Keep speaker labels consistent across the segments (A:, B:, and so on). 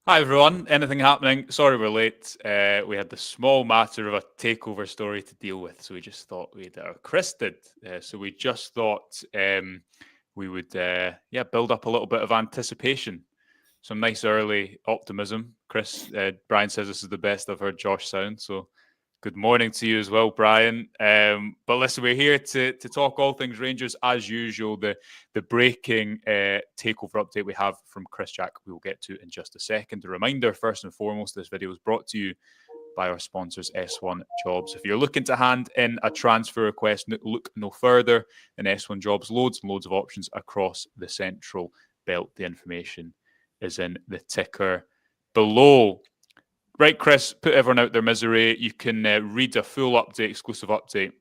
A: Hi everyone, anything happening? Sorry we're late. We had the small matter of a takeover story to deal with, so we just thought Chris did. So we just thought we would, build up a little bit of anticipation, some nice early optimism. Chris, Brian says this is the best I've heard Josh sound, so good morning to you as well, Brian. But listen, we're here to talk all things Rangers as usual. The breaking takeover update we have from Chris Jack, we will get to in just a second. A reminder, first and foremost, this video is brought to you by our sponsors, S1 Jobs. If you're looking to hand in a transfer request, look no further than S1 Jobs. Loads and loads of options across the central belt. The information is in the ticker below. Right, Chris, put everyone out their misery. You can read a full update, exclusive update,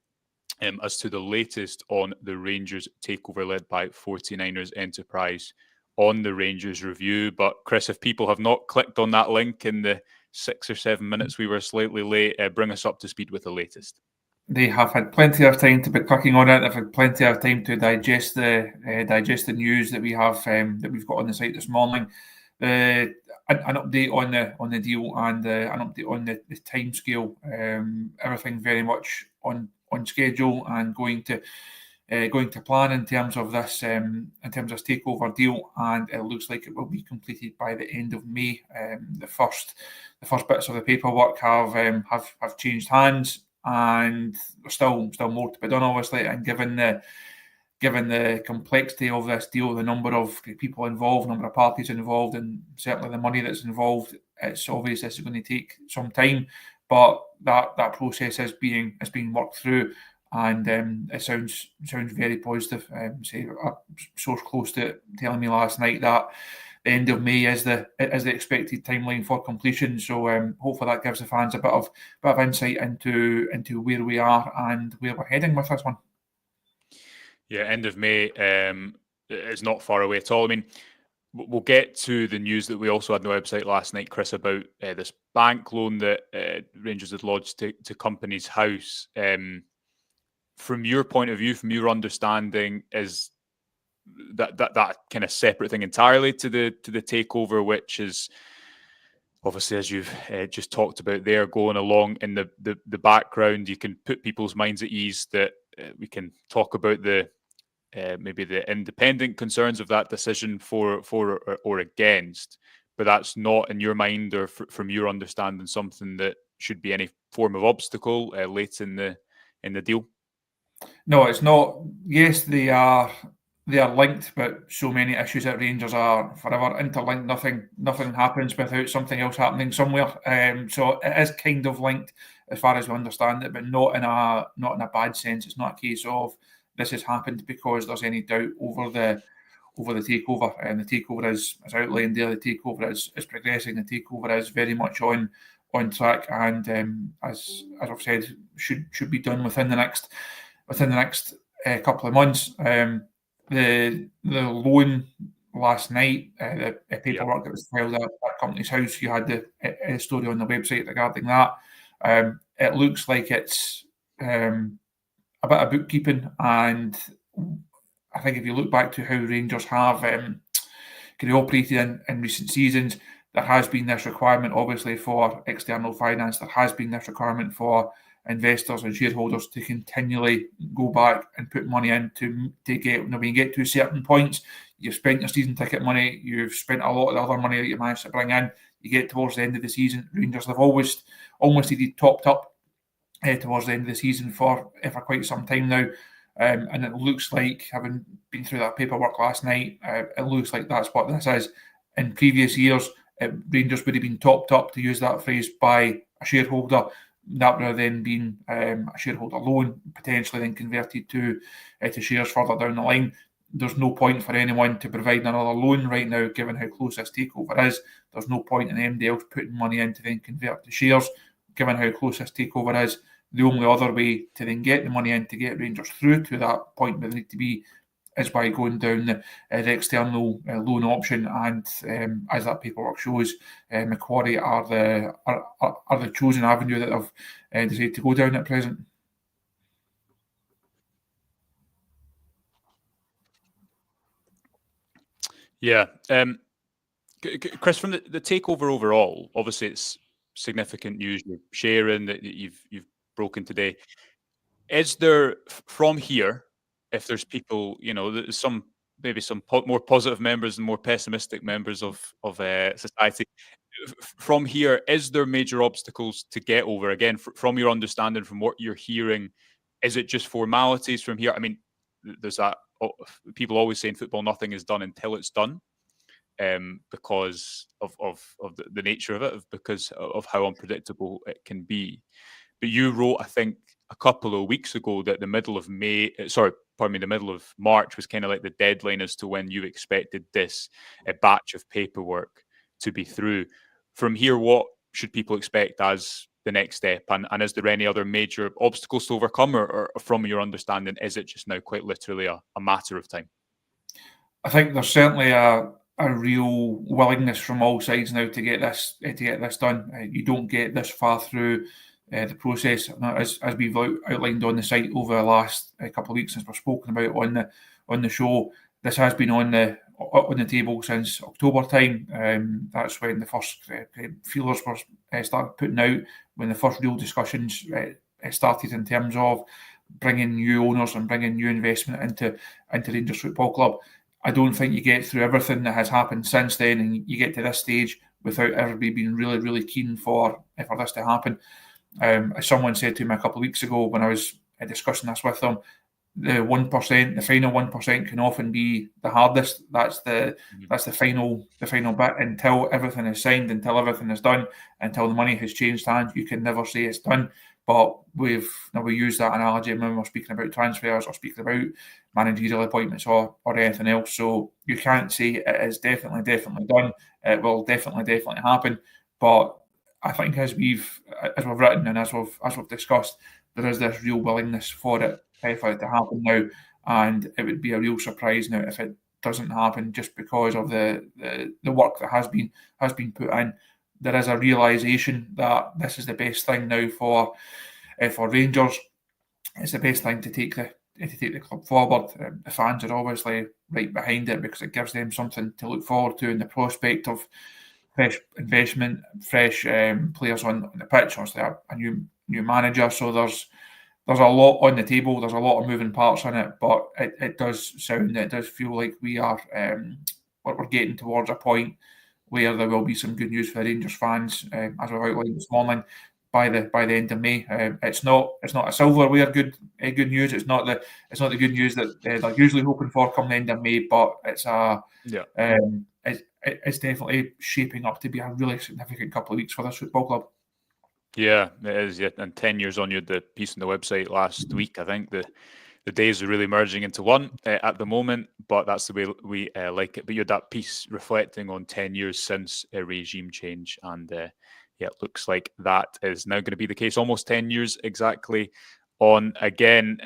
A: as to the latest on the Rangers takeover led by 49ers Enterprise on the Rangers review. But Chris, if people have not clicked on that link in the 6 or 7 minutes we were slightly late, bring us up to speed with the latest.
B: They have had plenty of time to be clicking on it. They've had plenty of time to digest the news that we have that we've got on the site this morning. An update on the deal and an update on the timescale. Everything very much on schedule and going to plan in terms of this takeover deal, and it looks like it will be completed by the end of May. The first bits of the paperwork have changed hands, and there's still more to be done, obviously. And given the complexity of this deal, the number of people involved, number of parties involved, and certainly the money that's involved, it's obvious this is going to take some time. But that process is being worked through, and it sounds very positive. Say a source close to it telling me last night that the end of May is the expected timeline for completion. So hopefully that gives the fans a bit of insight into where we are and where we're heading with this one.
A: Yeah, end of May is not far away at all. I mean, we'll get to the news that we also had on the website last night, Chris, about this bank loan that Rangers had lodged to Company's House. From your point of view, from your understanding, is that kind of separate thing entirely to the takeover, which is obviously, as you've just talked about there, going along in the background. You can put people's minds at ease that we can talk about the maybe the independent concerns of that decision for or against, but that's not in your mind or from your understanding something that should be any form of obstacle late in the deal.
B: No, it's not. Yes, they are linked, but so many issues at Rangers are forever interlinked. Nothing happens without something else happening somewhere. So it is kind of linked as far as we understand it, but not in a bad sense. It's not a case of this has happened because there's any doubt over the takeover. And the takeover is, as outlined there, the takeover is progressing. The takeover is very much on track, and as I've said, should be done within the next couple of months. The loan last night, the paperwork that was filed at Company's House, you had the story on the website regarding that. It looks like it's a bit of bookkeeping, and I think if you look back to how Rangers have kind of operated in recent seasons, there has been this requirement, obviously, for external finance. There has been this requirement for investors and shareholders to continually go back and put money in to get, when you get to certain points, you've spent your season ticket money, you've spent a lot of the other money that you managed to bring in, you get towards the end of the season. Rangers have always almost indeed topped up towards the end of the season for quite some time now. And it looks like, having been through that paperwork last night, it looks like that's what this is. In previous years, Rangers would have been topped up, to use that phrase, by a shareholder. That would have then been a shareholder loan, potentially then converted to shares further down the line. There's no point for anyone to provide another loan right now, given how close this takeover is. There's no point in anybody else putting money in to then convert to shares, given how close this takeover is. The only other way to then get the money in to get Rangers through to that point where they need to be is by going down the external loan option. And as that paperwork shows, Macquarie are the chosen avenue that they've decided to go down at present.
A: Yeah. Chris, from the takeover overall, obviously it's significant news you're sharing that you've broken today. Is there from here, if there's people, there's some maybe some more positive members and more pessimistic members of society, from here, is there major obstacles to get over? Again, from your understanding, from what you're hearing, is it just formalities from here? I mean, there's that. People always say in football, nothing is done until it's done, because of the nature of it, because of how unpredictable it can be. But you wrote, I think, a couple of weeks ago that the middle of the middle of March was kind of like the deadline as to when you expected this batch of paperwork to be through. From here, what should people expect as the next step? And is there any other major obstacles to overcome, or from your understanding, is it just now quite literally a matter of time?
B: I think there's certainly a real willingness from all sides now to get this done. You don't get this far through the process, as we've outlined on the site over the last couple of weeks since we've spoken about on the show. This has been on the table since October time. That's when the first feelers were started putting out, when the first real discussions started in terms of bringing new owners and bringing new investment into Rangers Football Club. I don't think you get through everything that has happened since then, and you get to this stage without everybody being really, really keen for this to happen. As someone said to me a couple of weeks ago when I was discussing this with them, the 1%, the final 1% can often be the hardest. That's the final bit. Until everything is signed, until everything is done, until the money has changed hands, you can never say it's done. But we use that analogy when we're speaking about transfers or speaking about managerial appointments or anything else. So you can't say it is definitely done. It will definitely happen. But I think as we've written and as we've discussed, there is this real willingness for it to happen now, and it would be a real surprise now if it doesn't happen, just because of the work that has been put in. There is a realisation that this is the best thing now for Rangers. It's the best thing to take the club forward. The fans are obviously right behind it because it gives them something to look forward to in the prospect of fresh investment, fresh players on the pitch, obviously a new manager. So there's a lot on the table. There's a lot of moving parts in it, but it does feel like we're getting towards a point where there will be some good news for Rangers fans, as we've outlined this morning, by the end of May. It's not a silverware good news. It's not the good news that they're usually hoping for come the end of May, but it's it's definitely shaping up to be a really significant couple of weeks for this football club.
A: Yeah, it is. Yeah, and 10 years on, you had the piece on the website last week. I think the days are really merging into one at the moment, but that's the way we like it. But you had that piece reflecting on 10 years since a regime change, and yeah, it looks like that is now going to be the case. Almost 10 years exactly on again.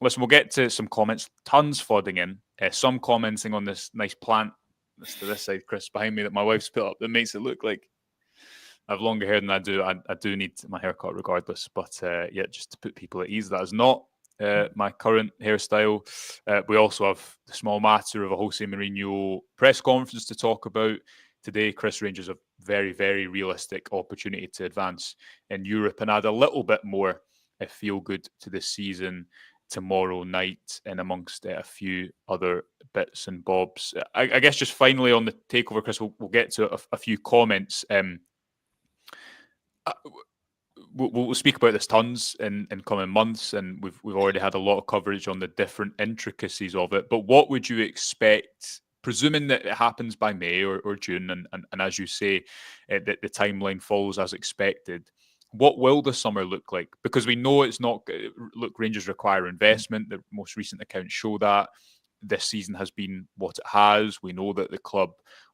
A: Listen, we'll get to some comments. Tons flooding in. Some commenting on this nice plant. This to this side, Chris, behind me, that my wife's put up that makes it look like I have longer hair than I do. I do need my haircut regardless. But yeah, just to put people at ease, that is not my current hairstyle. We also have the small matter of a Jose Mourinho press conference to talk about today. Chris, Rangers have very, very realistic opportunity to advance in Europe and add a little bit more feel good to this season tomorrow night, and amongst a few other bits and bobs. I guess just finally on the takeover, Chris, we'll get to a few comments. We'll speak about this tons in coming months, and we've already had a lot of coverage on the different intricacies of it. But what would you expect, presuming that it happens by May or June, and as you say, that the timeline follows as expected? What will the summer look like? Because we know it's not. Look, Rangers require investment. The most recent accounts show that this season has been what it has. We know that the club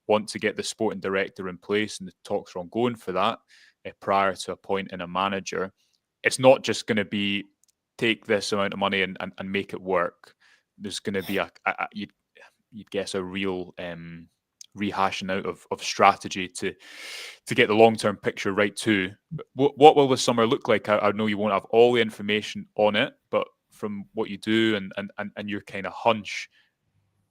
A: want to get the sporting director in place, and the talks are ongoing for that prior to appointing a manager. It's not just going to be take this amount of money and make it work. There's going to be you'd guess a real rehashing out of strategy to get the long-term picture right too. What will the summer look like? I know you won't have all the information on it, but from what you do and your kind of hunch,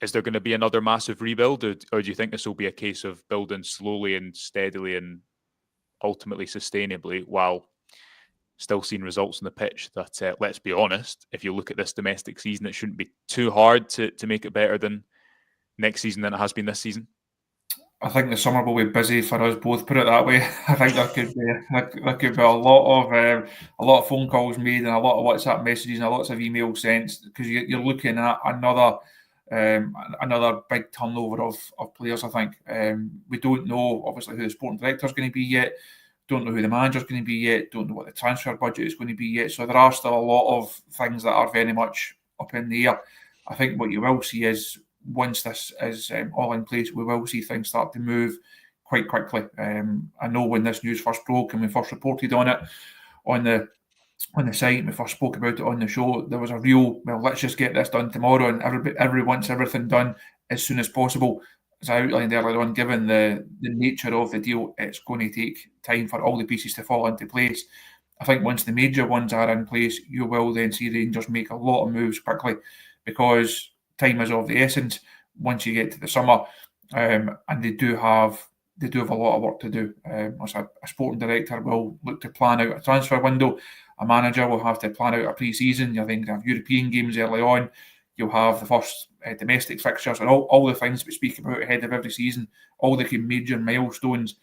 A: is there going to be another massive rebuild, or do you think this will be a case of building slowly and steadily and ultimately sustainably while still seeing results on the pitch that, let's be honest, if you look at this domestic season, it shouldn't be too hard to make it better than next season than it has been this season?
B: I think the summer will be busy for us both. Put it that way. I think there could be a lot of phone calls made and a lot of WhatsApp messages and a lots of emails sent because you're looking at another big turnover of players. I think we don't know obviously who the sporting director is going to be yet. Don't know who the manager is going to be yet. Don't know what the transfer budget is going to be yet. So there are still a lot of things that are very much up in the air. I think what you will see is once this is all in place, we will see things start to move quite quickly. I know when this news first broke and we first reported on it on the site, we first spoke about it on the show, there was a real, well, let's just get this done tomorrow, and everybody wants everything done as soon as possible. As I outlined earlier on, given the nature of the deal, it's going to take time for all the pieces to fall into place. I think once the major ones are in place, you will then see Rangers make a lot of moves quickly because time is of the essence once you get to the summer, and they do have a lot of work to do. A sporting director will look to plan out a transfer window. A manager will have to plan out a pre-season. You'll then have European games early on. You'll have the first domestic fixtures and all the things we speak about ahead of every season, all the major milestones.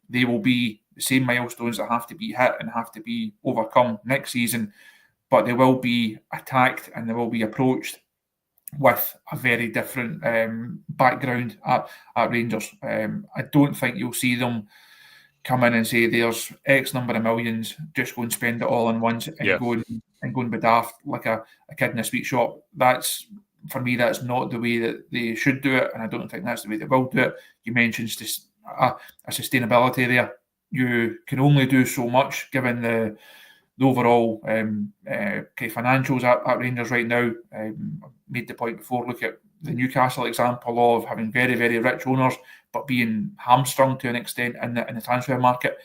B: They will be the same milestones that have to be hit and have to be overcome next season, but they will be attacked and they will be approached with a very different background at Rangers. I don't think you'll see them come in and say there's X number of millions, just go and spend it all in once and go and be daft like a kid in a sweet shop. That's, for me, that's not the way that they should do it, and I don't think that's the way they will do it. You mentioned a sustainability there. You can only do so much given the overall financials at Rangers right now. Made the point before, look at the Newcastle example of having very, very rich owners but being hamstrung to an extent in the transfer market.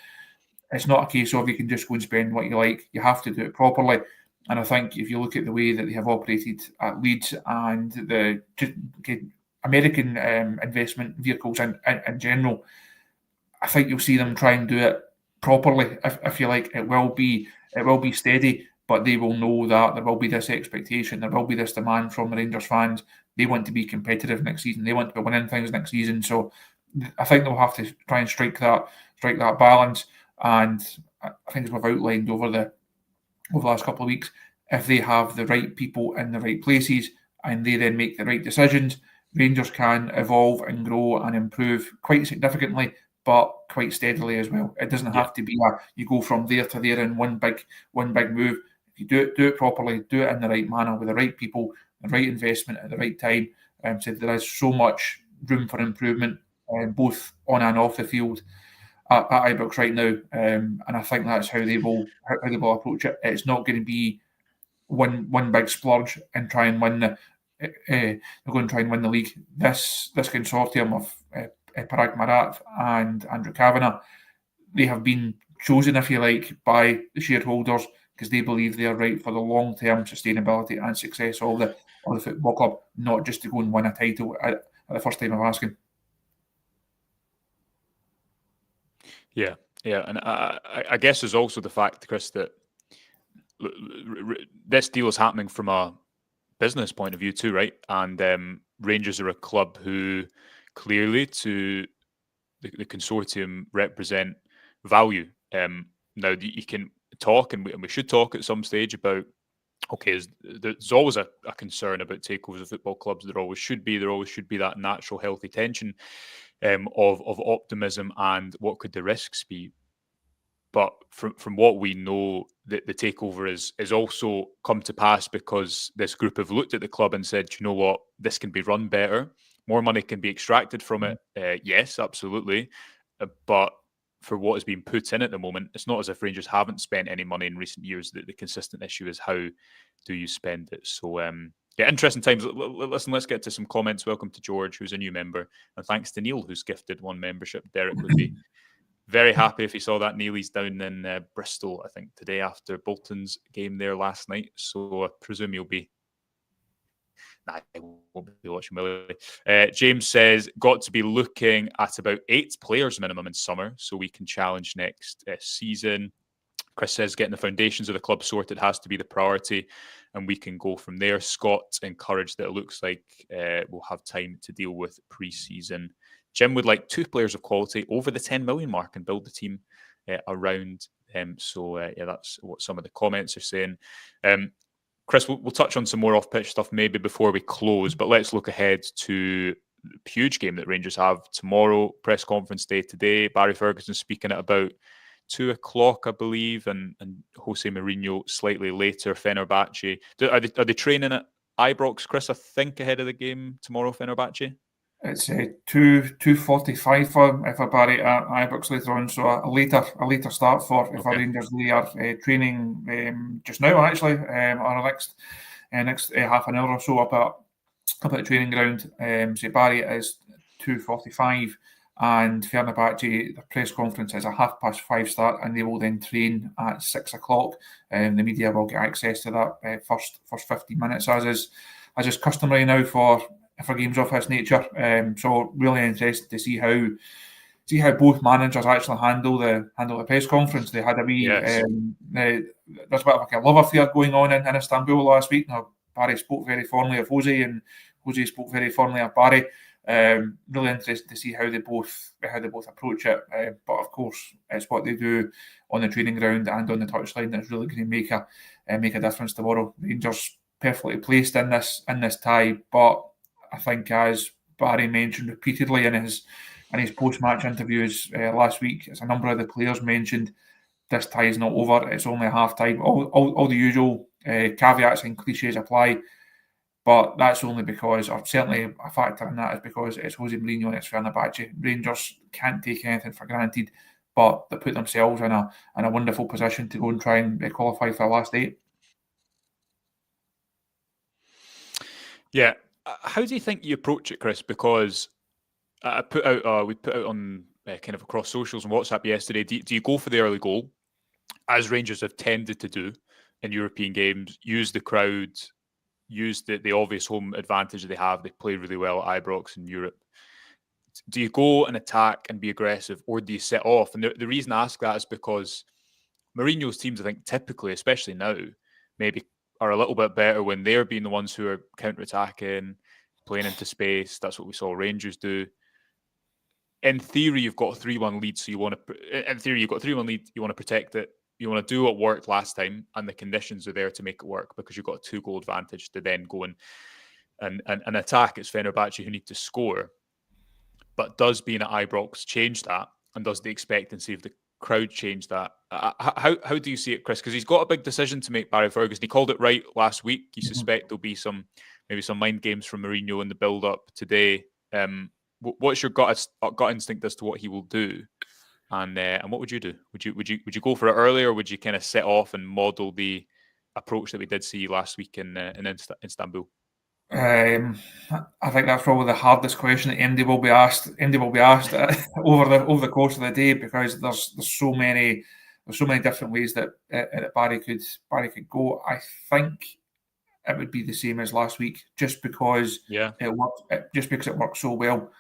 B: It's not a case of you can just go and spend what you like. You have to do it properly. And I think if you look at the way that they have operated at Leeds and the American investment vehicles in general, I think you'll see them try and do it properly. If you like, it will be steady, but they will know that there will be this expectation, there will be this demand from the Rangers fans. They want to be competitive next season. They want to be winning things next season. So I think they'll have to try and strike that balance. And I think as we've outlined over the last couple of weeks, if they have the right people in the right places and they then make the right decisions, Rangers can evolve and grow and improve quite significantly, but quite steadily as well. It doesn't have to be you go from there to there in one big move. If you do it properly, do it in the right manner with the right people, the right investment at the right time. So there is so much room for improvement, both on and off the field at Ibrox right now, and I think that's how they will approach it. It's not going to be one big splurge and try and win they're going to try and win the league. This consortium of Parag Marat and Andrew Kavanagh, they have been chosen, if you like, by the shareholders because they believe they are right for the long-term sustainability and success of the football club, not just to go and win a title at the first time of asking.
A: Yeah, and I guess there's also the fact, Chris, that this deal is happening from a business point of view too, right? And Rangers are a club who clearly to the consortium represent value. Now you can talk, and we should talk at some stage about, okay, there's always a concern about takeovers of football clubs. There always should be that natural healthy tension of optimism and what could the risks be. But from what we know, the takeover is also come to pass because this group have looked at the club and said, you know what, this can be run better. More money can be extracted from it. Yes, absolutely. But for what is being put in at the moment, it's not as if Rangers haven't spent any money in recent years. The consistent issue is how do you spend it? So, interesting times. Listen, let's get to some comments. Welcome to George, who's a new member. And thanks to Neil, who's gifted one membership. Derek would be very happy if he saw that. Neely's down in Bristol, I think, today after Bolton's game there last night. So I presume he'll be Nah, I won't be watching Willie. James says, got to be looking at about 8 players minimum in summer so we can challenge next season. Chris says, getting the foundations of the club sorted has to be the priority, and we can go from there. Scott encouraged that it looks like we'll have time to deal with pre-season. Jim would like 2 players of quality over the 10 million mark and build the team around them. So, that's what some of the comments are saying. Chris, we'll touch on some more off-pitch stuff maybe before we close, but let's look ahead to the huge game that Rangers have tomorrow. Press conference day today. Barrie Ferguson speaking at about 2 o'clock, I believe, and Jose Mourinho slightly later. Fenerbahce. Are they training at Ibrox, Chris? I think ahead of the game tomorrow, Fenerbahce.
B: It's 2:45 for Barrie at Ibrox later on, so a later start for Rangers. They are training just now, actually, or next half an hour or so up at the training ground. So Barrie is 2:45, and Fenerbahce, the press conference is a 5:30 start, and they will then train at 6 o'clock. The media will get access to that first 15 minutes, as is customary now for games of this nature. So really interested to see how both managers actually handle the press conference. They had a wee there's a bit of a love affair going on in Istanbul last week. Now Barrie spoke very fondly of Jose, and Jose spoke very fondly of Barrie. Really interested to see how they both approach it. But of course, it's what they do on the training ground and on the touchline that's really going to make a difference tomorrow. Rangers perfectly placed in this tie, but I think, as Barrie mentioned repeatedly in his post-match interviews last week, as a number of the players mentioned, this tie is not over. It's only half-time. All the usual caveats and cliches apply, but that's only because, or certainly a factor in that is because it's Jose Mourinho and it's Fenerbahce. Rangers can't take anything for granted, but they put themselves in a wonderful position to go and try and qualify for the last 8.
A: Yeah. How do you think you approach it, Chris? Because we put out on kind of across socials and WhatsApp yesterday. Do you go for the early goal, as Rangers have tended to do in European games? Use the crowd, use the obvious home advantage that they have. They play really well at Ibrox in Europe. Do you go and attack and be aggressive, or do you set off? And the reason I ask that is because Mourinho's teams, I think, typically, especially now, maybe are a little bit better when they're being the ones who are counter-attacking, playing into space. That's what we saw Rangers do. In theory, you've got a 3-1 lead, so you want to protect it. You want to do what worked last time, and the conditions are there to make it work because you've got a 2-goal advantage to then go and attack. It's Fenerbahce who need to score. But does being at Ibrox change that? And does the expectancy of the crowd change that? How do you see it, Chris? Because he's got a big decision to make, Barrie Ferguson. He called it right last week. You suspect there'll be maybe some mind games from Mourinho in the build-up today. What's your gut instinct as to what he will do? And what would you do? Would you go for it early, or would you kind of set off and model the approach that we did see last week in Istanbul?
B: I think that's probably the hardest question that Andy will be asked over the course of the day, because there's so many different ways that Barrie could go. I think it would be the same as last week, just because it worked so well.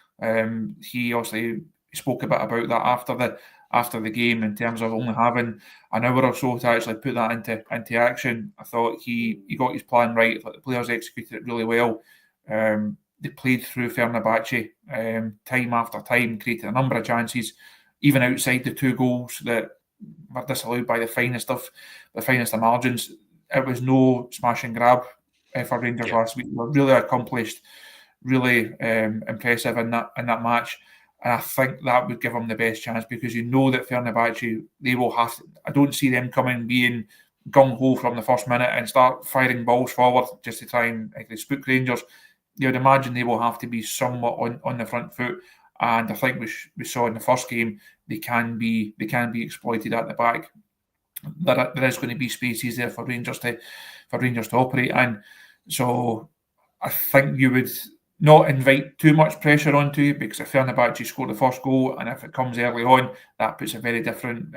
B: He obviously spoke a bit about that after the game, in terms of only having an hour or so to actually put that into action. I thought he got his plan right. I thought the players executed it really well. They played through Fenerbahce time after time, created a number of chances, even outside the 2 goals that were disallowed by the finest of margins. It was no smash and grab for Rangers last week. They were really accomplished, really impressive in that match. And I think that would give them the best chance, because you know that Fenerbahce, they will have to, I don't see them coming being gung-ho from the first minute and start firing balls forward just to try and spook Rangers. You would imagine they will have to be somewhat on the front foot. And I think we saw in the first game, they can be exploited at the back. There is going to be spaces there for Rangers to operate in. So I think you would not invite too much pressure onto you, because if Fenerbahce score the first goal and if it comes early on, that puts a very different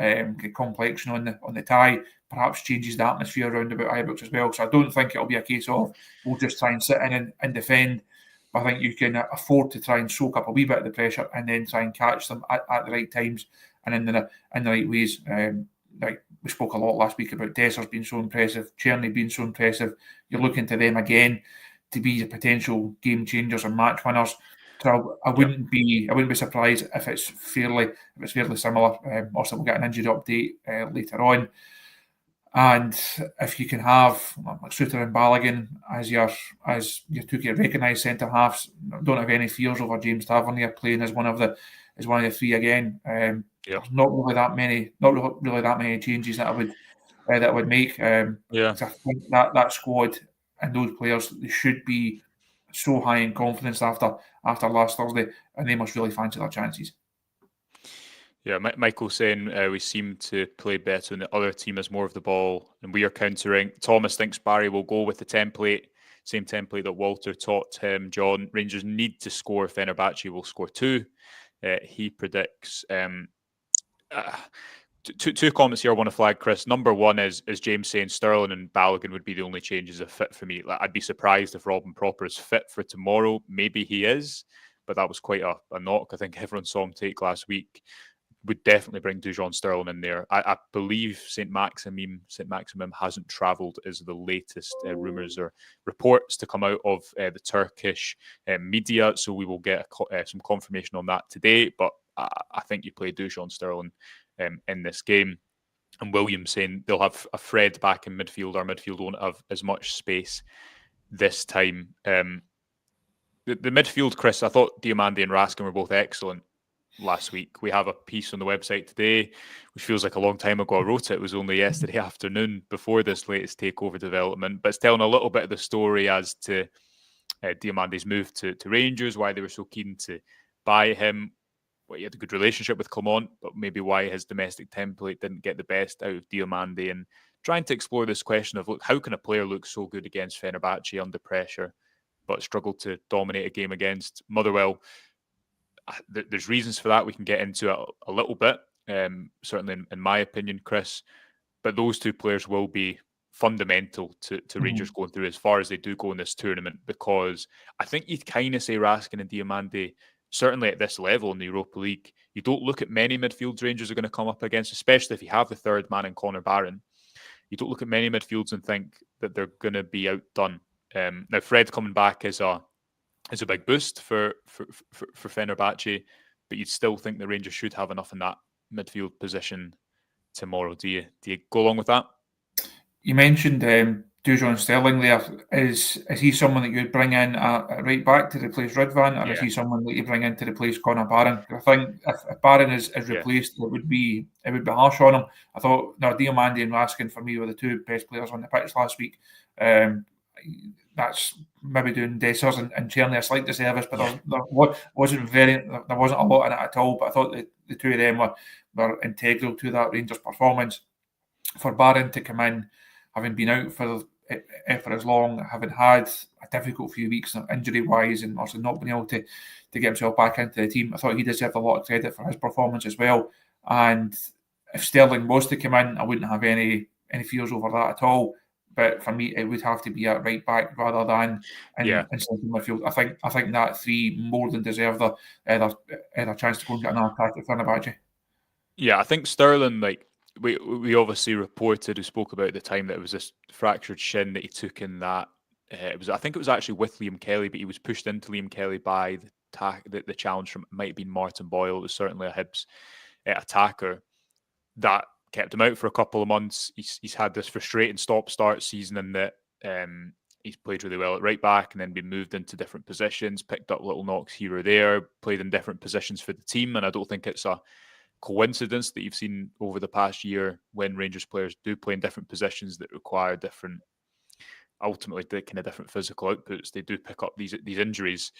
B: complexion on the tie. Perhaps changes the atmosphere around about Ibrox as well. So I don't think it'll be a case of we'll just try and sit in and defend. I think you can afford to try and soak up a wee bit of the pressure and then try and catch them at the right times and in the right ways. Like we spoke a lot last week about Dessers being so impressive, Czerny being so impressive. You're looking to them again to be the potential game changers and match winners. So I wouldn't be surprised if it's fairly similar. Also, we'll get an injury update later on. And if you can have Suter and Balogun as your two recognised centre halves, don't have any fears over James Tavernier playing as one of the three again. There's not really that many changes that I would make. So I think that squad and those players, they should be so high in confidence after last Thursday, and they must really fancy their chances.
A: Yeah, Michael saying we seem to play better when the other team has more of the ball and we are countering. Thomas thinks Barrie will go with the same template that Walter taught him. John, Rangers need to score. Fenerbahce will score 2. He predicts two comments here I want to flag, Chris. Number one is James saying Sterling and Balogun would be the only changes of fit for me. Like, I'd be surprised if Robin Proper is fit for tomorrow. Maybe he is, but that was quite a knock. I think everyone saw him take last week. Would definitely bring Dujon Sterling in there. I believe St. Maximum hasn't travelled, is the latest rumours or reports to come out of the Turkish media. So we will get some confirmation on that today. But I think you play Dujon Sterling in this game. And Williams saying they'll have a Fred back in midfield. Our midfield won't have as much space this time. The midfield, Chris, I thought Diomande and Raskin were both excellent last week. We have a piece on the website today, which feels like a long time ago I wrote it. It was only yesterday afternoon before this latest takeover development, but it's telling a little bit of the story as to Diomande's move to Rangers, why they were so keen to buy him. Well, he had a good relationship with Clement, but maybe why his domestic template didn't get the best out of Diomande, and trying to explore this question of, look, how can a player look so good against Fenerbahce under pressure but struggle to dominate a game against Motherwell? There's reasons for that. We can get into it a little bit, certainly in my opinion, Chris. But those two players will be fundamental to Rangers going through as far as they do go in this tournament, because I think you'd kind of say Raskin and Diomande, certainly at this level in the Europa League, you don't look at many midfields Rangers are going to come up against, especially if you have the third man in Connor Barron. You don't look at many midfields and think that they're going to be outdone. Now, Fred coming back is a big boost for Fenerbahce, but you'd still think the Rangers should have enough in that midfield position tomorrow. Do you go along with that?
B: You mentioned Dujon Sterling there. Is he someone that you'd bring in at right back to replace Ridvan, or is he someone that you bring in to replace Connor Barron? I think if Barron is replaced, it would be harsh on him. I thought Diomande and Raskin for me were the two best players on the pitch last week. That's maybe doing Dessers and Czerny a slight disservice, but there wasn't a lot in it at all. But I thought the two of them were integral to that Rangers performance. For Barron to come in, having been out for as long, having had a difficult few weeks injury-wise, and also not being able to get himself back into the team, I thought he deserved a lot of credit for his performance as well. And if Sterling was to come in, I wouldn't have any fears over that at all. But for me, it would have to be at right back rather than in central midfield. I think that three more than deserve their chance to go and get another attack at Fenerbahce.
A: Yeah, I think Sterling, like we obviously reported, we spoke about the time that it was this fractured shin that he took in that. I think it was actually with Liam Kelly, but he was pushed into Liam Kelly by the challenge from, it might have been Martin Boyle. It was certainly a Hibs attacker that kept him out for a couple of months. He's had this frustrating stop-start season in that he's played really well at right back and then been moved into different positions, picked up little knocks here or there, played in different positions for the team. And I don't think it's a coincidence that you've seen over the past year when Rangers players do play in different positions that require ultimately kind of different physical outputs. They do pick up these injuries.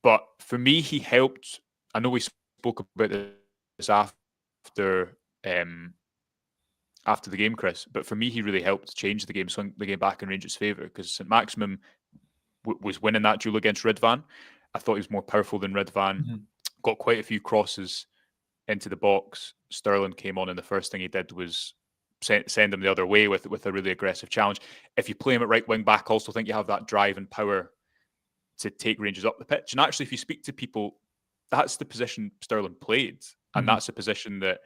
A: But for me, he helped. I know we spoke about this after the game, Chris, but for me, he really helped change the game, swing the game back in Rangers' favour, because St. Maximum was winning that duel against Ridvan. I thought he was more powerful than Ridvan. Got quite a few crosses into the box. Sterling came on, and the first thing he did was send him the other way with a really aggressive challenge. If you play him at right wing back, I also think you have that drive and power to take Rangers up the pitch. And actually, if you speak to people, that's the position Sterling played, and that's a position that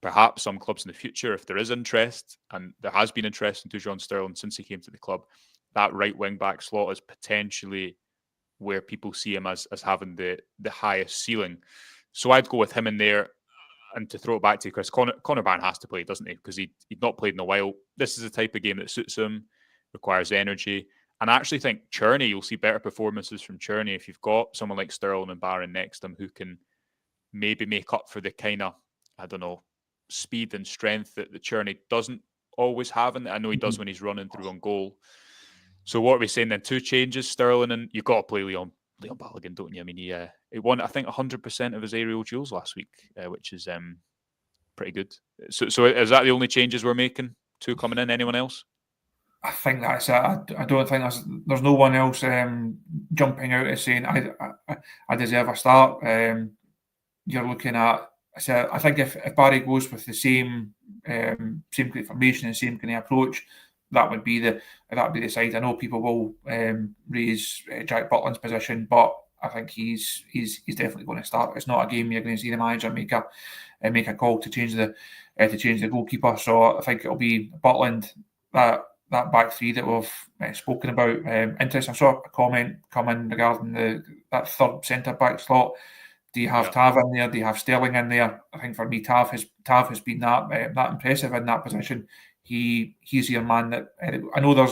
A: perhaps some clubs in the future, if there is interest, and there has been interest in Dujon Sterling since he came to the club, that right wing back slot is potentially where people see him as having the highest ceiling. So I'd go with him in there. And to throw it back to you, Chris, Connor Barron has to play, doesn't he? Because he'd not played in a while. This is the type of game that suits him, requires energy. And I actually think Cherney, you'll see better performances from Cherney if you've got someone like Sterling and Barron next to him who can maybe make up for the kind of, I don't know, speed and strength that Cherney doesn't always have. And I know he does when he's running through on goal. So what are we saying then? 2 changes, Sterling, and you've got to play Leon Balogun, don't you? I mean, he won, I think, 100% of his aerial duels last week, which is pretty good. So is that the only changes we're making? 2 coming in? Anyone else?
B: I think that's it. I don't think there's no one else jumping out and saying I deserve a start. You're looking at. I think if Barrie goes with the same kind of formation and same kind of approach, that would be the side. I know people will raise Jack Butland's position, but I think he's definitely going to start. It's not a game you're going to see the manager make a call to change the goalkeeper. So I think it'll be Butland, that back three that we've spoken about. Interesting. I saw a comment come in regarding that third centre back slot. Do you have Tav in there? Do you have Sterling in there? I think for me, Tav has been that impressive in that position. He's your man. That I know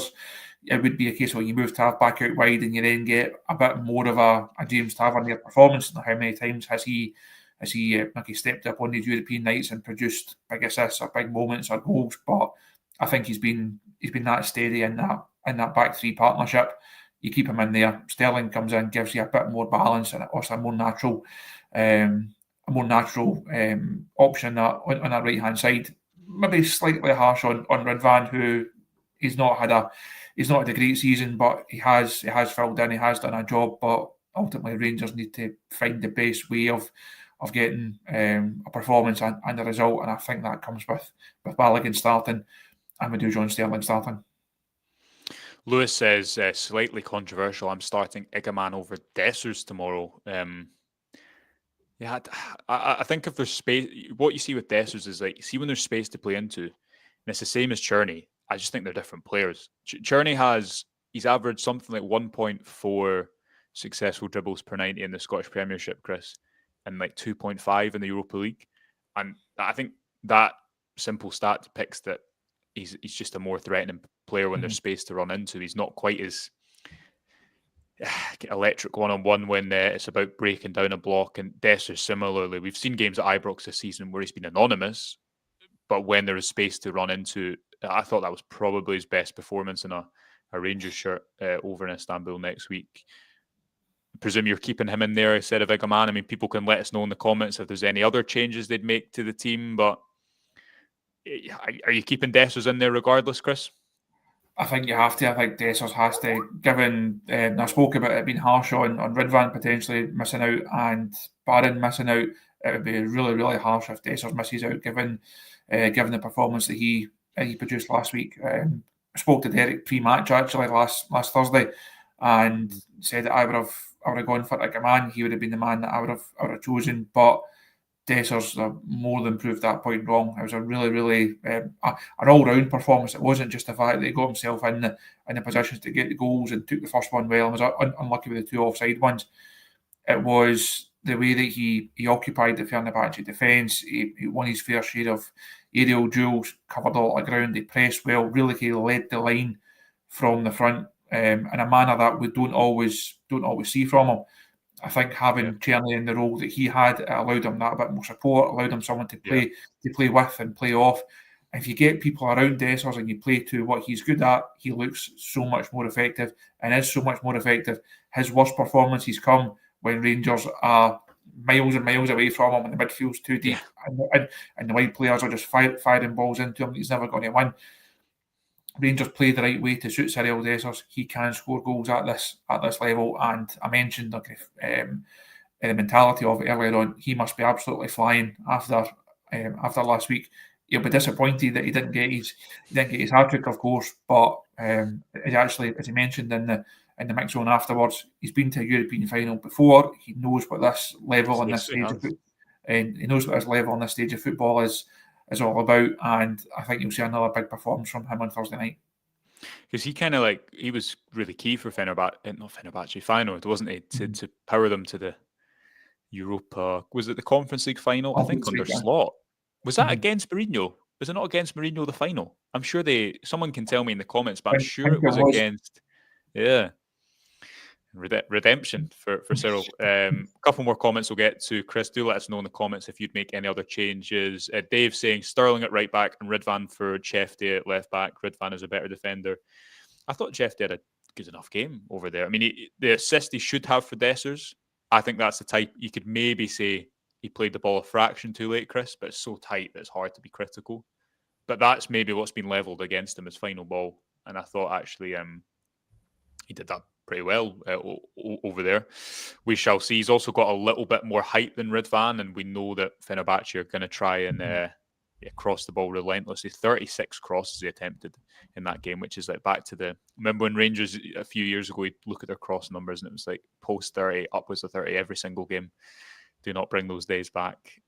B: it would be a case where you move Tav back out wide and you then get a bit more of a James Tavernier performance. How many times has he stepped up on these European nights and produced big assists or big moments or goals? But I think he's been that steady in that back three partnership. You keep him in there. Sterling comes in, gives you a bit more balance and also a more natural option on that right hand side. Maybe slightly harsh on Ridvan, who he's not had a great season, but he has filled in. He has done a job, but ultimately Rangers need to find the best way of getting a performance and a result, and I think that comes with Balogun starting and with Dujon Sterling starting.
A: Lewis says, slightly controversial, I'm starting Igaman over Dessers tomorrow. I think if there's space, what you see with Dessers is like, see when there's space to play into, and it's the same as Cherney. I just think they're different players. Cherney he's averaged something like 1.4 successful dribbles per 90 in the Scottish Premiership, Chris, and like 2.5 in the Europa League. And I think that simple stat depicts that he's just a more threatening player when there's space to run into. He's not quite as electric one-on-one when it's about breaking down a block. And Dessers similarly, we've seen games at Ibrox this season where he's been anonymous, but when there is space to run into, I thought that was probably his best performance in a Rangers shirt over in Istanbul next week. I presume you're keeping him in there instead of Igaman. I mean, people can let us know in the comments if there's any other changes they'd make to the team, but are you keeping Dessers in there regardless, Chris?
B: I think you have to. I think Dessers has to, given I spoke about it being harsh on Ridvan potentially missing out and Barron missing out. It would be really, really harsh if Dessers misses out, given the performance that he produced last week. I spoke to Derek pre-match actually last Thursday, and said that I would have gone for like a man. He would have been the man that I would have chosen, but Dessers more than proved that point wrong. It was a really, really an all-round performance. It wasn't just the fact that he got himself in the positions to get the goals and took the first one well and was unlucky with the 2 offside ones. It was the way that he occupied the Fenerbahce defence. He won his fair share of aerial duels, covered a lot of ground. He pressed well, really led the line from the front, and a manner that we don't always see from him. I think having Cherney in the role that he had, it allowed him that a bit more support, allowed him someone to play with and play off. If you get people around Dessers and you play to what he's good at, he looks so much more effective and is so much more effective. His worst performances come when Rangers are miles and miles away from him and the midfield's too deep and the wide players are just firing balls into him. He's never going to win. Rangers play the right way to suit Cyril Dessers, he can score goals at this level. And I mentioned the mentality of it earlier on. He must be absolutely flying after last week. He'll be disappointed that he didn't get his hat trick, of course, but he actually, as he mentioned in the mix zone afterwards, he's been to a European final before. He knows what this level on this stage of football, and he knows what this level on this stage of football is all about. And I think you'll see another big performance from him on Thursday night.
A: Because he was really key for Fenerbahce final, wasn't he? To power them to the Europa. Was it the Conference League final? I think under Slot. Was that against Mourinho? Was it not against Mourinho, the final? I'm sure someone can tell me in the comments, but I'm sure it was against. Yeah. Redemption for Cyril. A couple more comments we'll get to. Chris, do let us know in the comments if you'd make any other changes. Dave saying Sterling at right back and Ridvan for Chefty at left back. Ridvan is a better defender. I thought Chefty had a good enough game over there. I mean, the assist he should have for Dessers, I think that's the type you could maybe say he played the ball a fraction too late, Chris, but it's so tight that it's hard to be critical. But that's maybe what's been levelled against him, his final ball. And I thought actually he did that pretty well over there. We shall see. He's also got a little bit more height than Ridvan, and we know that Fenerbahce are going to try and cross the ball relentlessly. 36 crosses he attempted in that game, which is like back to remember when Rangers a few years ago, we'd look at their cross numbers and it was like post 30, upwards of 30 every single game. Do not bring those days back.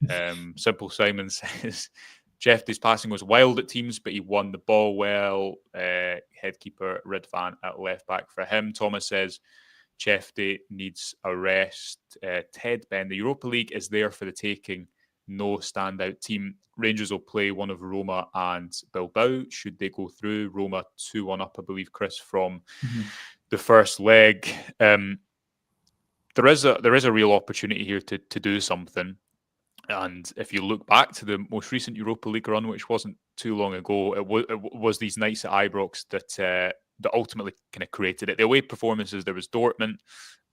A: Simple Simon says, Jeffy's passing was wild at teams, but he won the ball well. Headkeeper Ridvan at left back for him. Thomas says Chefty needs a rest. Ted Ben, the Europa League is there for the taking. No standout team. Rangers will play one of Roma and Bilbao. Should they go through? Roma 2-1 up, I believe, Chris, from the first leg. There is a real opportunity here to do something. And if you look back to the most recent Europa League run, which wasn't too long ago, it was these nights at Ibrox that ultimately kind of created it. The away performances, there was Dortmund,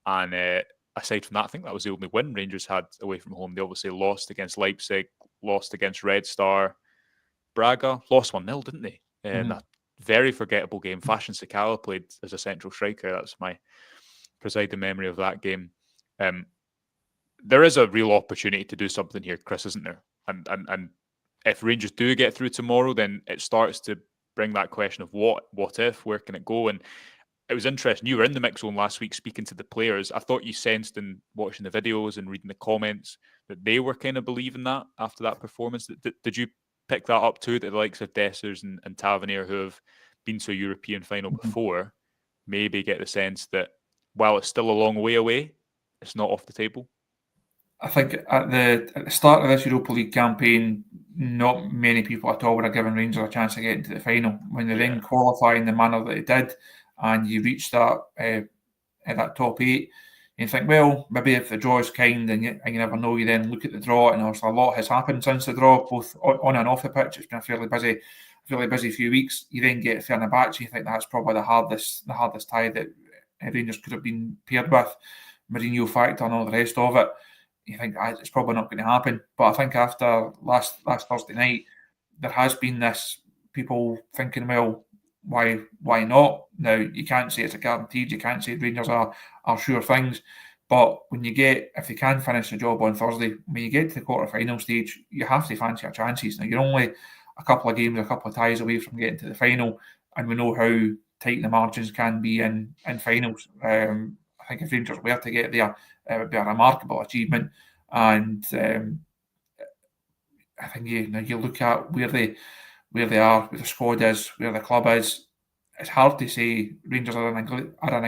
A: and aside from that, I think that was the only win Rangers had away from home. They obviously lost against Leipzig, lost against Red Star. Braga lost 1-0, didn't they? That very forgettable game. Fashion Sakala played as a central striker. That's my presiding memory of that game. There is a real opportunity to do something here, Chris, isn't there? And if Rangers do get through tomorrow, then it starts to bring that question of what if, where can it go? And it was interesting. You were in the mix zone last week speaking to the players. I thought you sensed in watching the videos and reading the comments that they were kind of believing that after that performance. Did you pick that up too, that the likes of Dessers and Tavernier, who have been to a European final before, maybe get the sense that while it's still a long way away, it's not off the table?
B: I think at the start of this Europa League campaign, not many people at all would have given Rangers a chance to get into the final. When they then qualify in the manner that they did, and you reach that top 8, you think, well, maybe if the draw is kind, and you never know, you then look at the draw, and obviously a lot has happened since the draw, both on and off the pitch. It's been a fairly busy few weeks. You then get Fenerbahce. You think that's probably the hardest tie that Rangers could have been paired with. Mourinho factor and all the rest of it. You think it's probably not going to happen. But I think after last Thursday night, there has been this people thinking, well, why not? Now, you can't say it's a guaranteed. You can't say Rangers are sure things. But if they can finish the job on Thursday, when you get to the quarter-final stage, you have to fancy your chances. Now, you're only a couple of games, a couple of ties away from getting to the final, and we know how tight the margins can be in finals. I think if Rangers were to get there, it would be a remarkable achievement. And I think you look at where they are, where the squad is, where the club is. It's hard to say Rangers are in a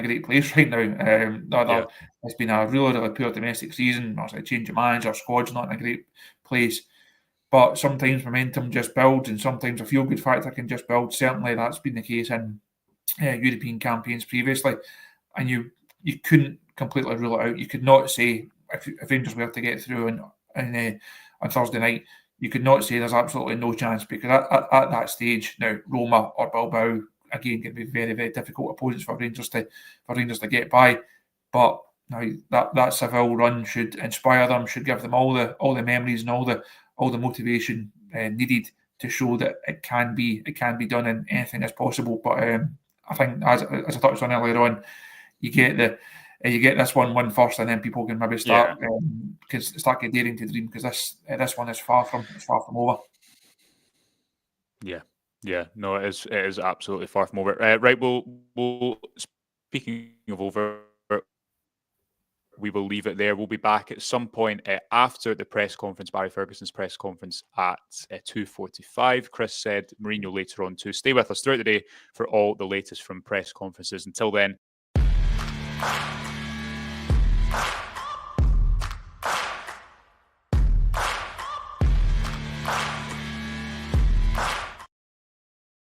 B: great place right now. It's been a really poor domestic season. Obviously, a change of manager, squad's not in a great place. But sometimes momentum just builds, and sometimes a feel-good factor can just build. Certainly, that's been the case in European campaigns previously. And you couldn't completely rule it out. You could not say, if Rangers were to get through on Thursday night, you could not say there's absolutely no chance, because at that stage now, Roma or Bilbao again can be very, very difficult opponents for Rangers to get by. But now that Seville run should inspire them, should give them all the memories and all the motivation needed to show that it can be done and anything is possible. But I think as I touched on earlier on, you get this one win first, and then people can maybe start get daring to dream, because this one is far from over.
A: Yeah, no, it is absolutely far from over. Right, we'll speaking of over, we will leave it there. We'll be back at some point after the press conference, Barry Ferguson's press conference at 2:45. Chris said Mourinho later on too. Stay with us throughout the day for all the latest from press conferences. Until then.